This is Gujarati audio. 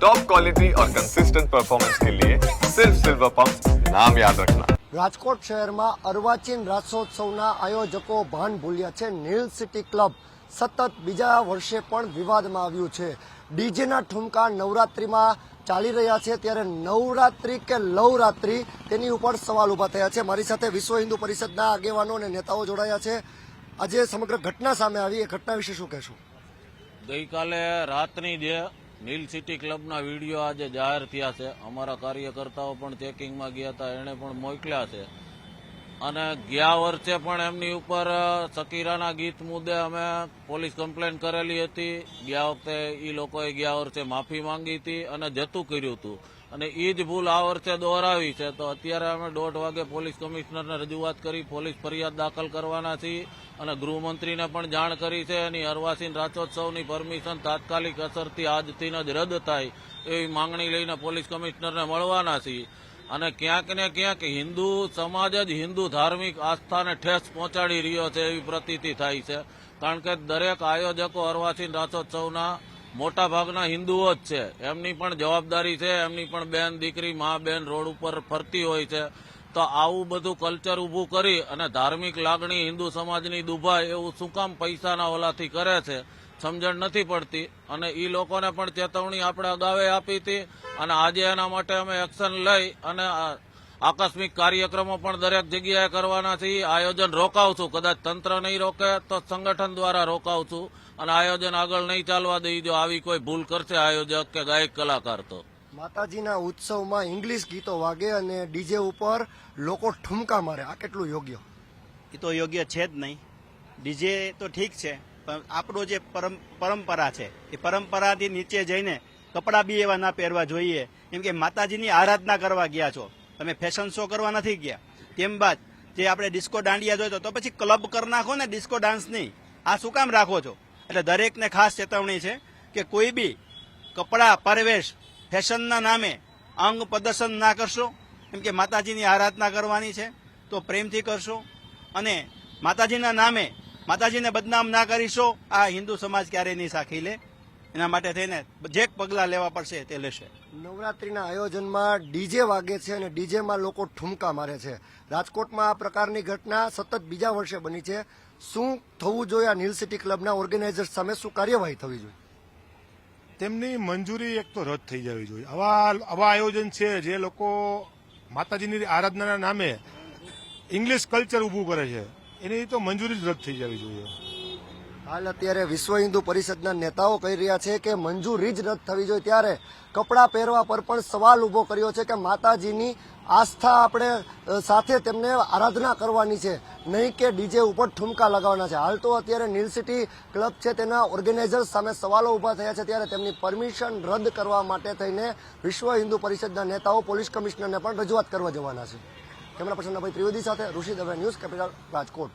टॉप क्वालिटी और कंसिस्टेंट परफॉर्मेंस के लिए सिर्फ सिल्वर पंप नाम याद रखना। રાજકોટ શહેરમાં અર્વાચીન રાસોત્સવના આયોજકો ભાન ભૂલ્યા છે। નીલ સિટી ક્લબ સતત બીજા વર્ષે પણ વિવાદમાં આવ્યું છે। ડીજેના ઠુમકા નવરાત્રીમાં ચાલી રહ્યા છે, ત્યારે નવરાત્રી કે લવરાત્રી તેની ઉપર સવાલ ઉભા થયા છે। મારી સાથે વિશ્વ હિન્દુ પરિષદના આગેવાનો અને નેતાઓ જોડાયા છે। આજે સમગ્ર ઘટના સામે આવી, એ ઘટના વિશે શું કહેશો? ગઈકાલે રાતની જે નીલ સિટી ક્લબના વિડીયો આજે જાહેર થયા છે, અમારા કાર્યકર્તાઓ પણ ચેકિંગમાં ગયા હતા, એણે પણ મોકલ્યા છે અને ગયા વર્ષે પણ એમની ઉપર શકીરાના ગીત મુદ્દે અમે પોલીસ કમ્પ્લેન કરેલી હતી। ગયા વખતે એ લોકોએ ગયા વર્ષે માફી માંગી હતી અને જતું કર્યું હતું અને એ જ ભૂલ આ વર્ષે દોહરાવી છે। તો અત્યારે અમે 1:30 વાગે પોલીસ કમિશનરને રજૂઆત કરી, પોલીસ ફરિયાદ દાખલ કરવાના છીએ અને ગૃહમંત્રીને પણ જાણ કરી છે। એની અર્વાચીન રાસોત્સવની પરમિશન તાત્કાલિક અસરથી આજથી જ રદ થાય એવી માંગણી લઈને પોલીસ કમિશનરને મળવાના છીએ અને ક્યાંક ને ક્યાંક હિન્દુ સમાજ જ હિન્દુ ધાર્મિક આસ્થાને ઠેસ પહોંચાડી રહ્યો છે એવી પ્રતીતિ થાય છે, કારણ કે દરેક આયોજકો અર્વાચીન રાસોત્સવના મોટા ભાગના હિન્દુઓ જ છે। એમની પણ જવાબદારી છે, એમની પણ બેન દીકરી મા બેન રોડ ઉપર ફરતી હોય છે। તો આવું બધું કલ્ચર ઊભું કરી અને ધાર્મિક લાગણી હિન્દુ સમાજની દુભાય એવું શું કામ પૈસાના ઓલાથી કરે છે, સમજણ નથી પડતી અને એ લોકોને પણ ચેતવણી આપણે અગાઉ આપી હતી અને આજે એના માટે અમે એક્શન લઈ અને આકસ્મિક કાર્યક્રમો પણ દરેક જગ્યાએ કરવાના છીએ। આયોજન રોકાવશું, કદાચ તંત્ર નહીં રોકે તો સંગઠન દ્વારા રોકાવશું અને આયોજન આગળ નહીં ચાલવા દઈ જો આવી કોઈ ભૂલ કરશે આયોજક કે ગાયક કલાકાર તો। માતાજીના ઉત્સવમાં ઇંગ્લિશ ગીતો વાગે અને ડીજે ઉપર લોકો ઠુમકા મારે, આ કેટલું યોગ્ય? એ તો યોગ્ય છે જ નહીં। ડીજે તો ઠીક છે, પણ આપણો જે પરંપરા છે એ પરંપરાથી નીચે જઈને કપડાં બી એવા ના પહેરવા જોઈએ, કેમ કે માતાજીની આરાધના કરવા ગયા છો તમે, ફેશન શો કરવા નથી ગયા। તેમ બાદ જે આપણે ડિસ્કો દાંડિયા જોઈતો તો પછી ક્લબ કરી નાખો ને ડિસ્કો ડાન્સ નહીં, આ શું કામ રાખો છો? એટલે દરેકને ખાસ ચેતવણી છે કે કોઈ બી કપડાં પરવેશ ફેશનના નામે અંગ પ્રદર્શન ના કરશો, કેમ કે માતાજીની આરાધના કરવાની છે તો પ્રેમથી કરશો અને માતાજીના નામે માતાજીને બદનામ ના કરીશો। આ હિન્દુ સમાજ ક્યારેય નહીં સાખી લે, એના માટે થઈને જે પગલાં લેવા પડશે તે લેશે। નવરાત્રીના આયોજનમાં ડીજે વાગે છે અને ડીજેમાં લોકો ઠુમકા મારે છે। રાજકોટમાં આ પ્રકારની ઘટના સતત બીજા વર્ષે બની છે। શું થવું જોઈએ? આ નીલ સિટી ક્લબના ઓર્ગેનાઇઝર્સ સામે શું કાર્યવાહી થવી જોઈએ? તેમની મંજૂરી એક તો રદ થઈ જવી જોઈએ। આવા આયોજન છે જે લોકો માતાજીની આરાધનાના નામે ઇંગ્લિશ કલ્ચર ઊભું કરે છે, એની તો મંજૂરી જ રદ થઈ જવી જોઈએ। હાલ અત્યારે વિશ્વ હિન્દુ પરિષદના નેતાઓ કહી રહ્યા છે કે મંજૂરી જ રદ થવી જોઈએ, ત્યારે કપડાં પહેરવા પર પણ સવાલ ઉભો કર્યો છે કે માતાજીની આસ્થા આપણે સાથે તેમને આરાધના કરવાની છે, નહીં કે ડીજે ઉપર ઠુમકા લગાવવાના છે। હાલ તો અત્યારે નીલ સિટી ક્લબ છે તેના ઓર્ગેનાઇઝર્સ સામે સવાલો ઉભા થયા છે, ત્યારે તેમની પરમિશન રદ કરવા માટે થઈને વિશ્વ હિન્દુ પરિષદના નેતાઓ પોલીસ કમિશનરને પણ રજૂઆત કરવા જવાના છે। કેમેરા પર્સન અભય ત્રિવેદી સાથે ઋષિ દવે, ન્યૂઝ કેપિટલ, રાજકોટ।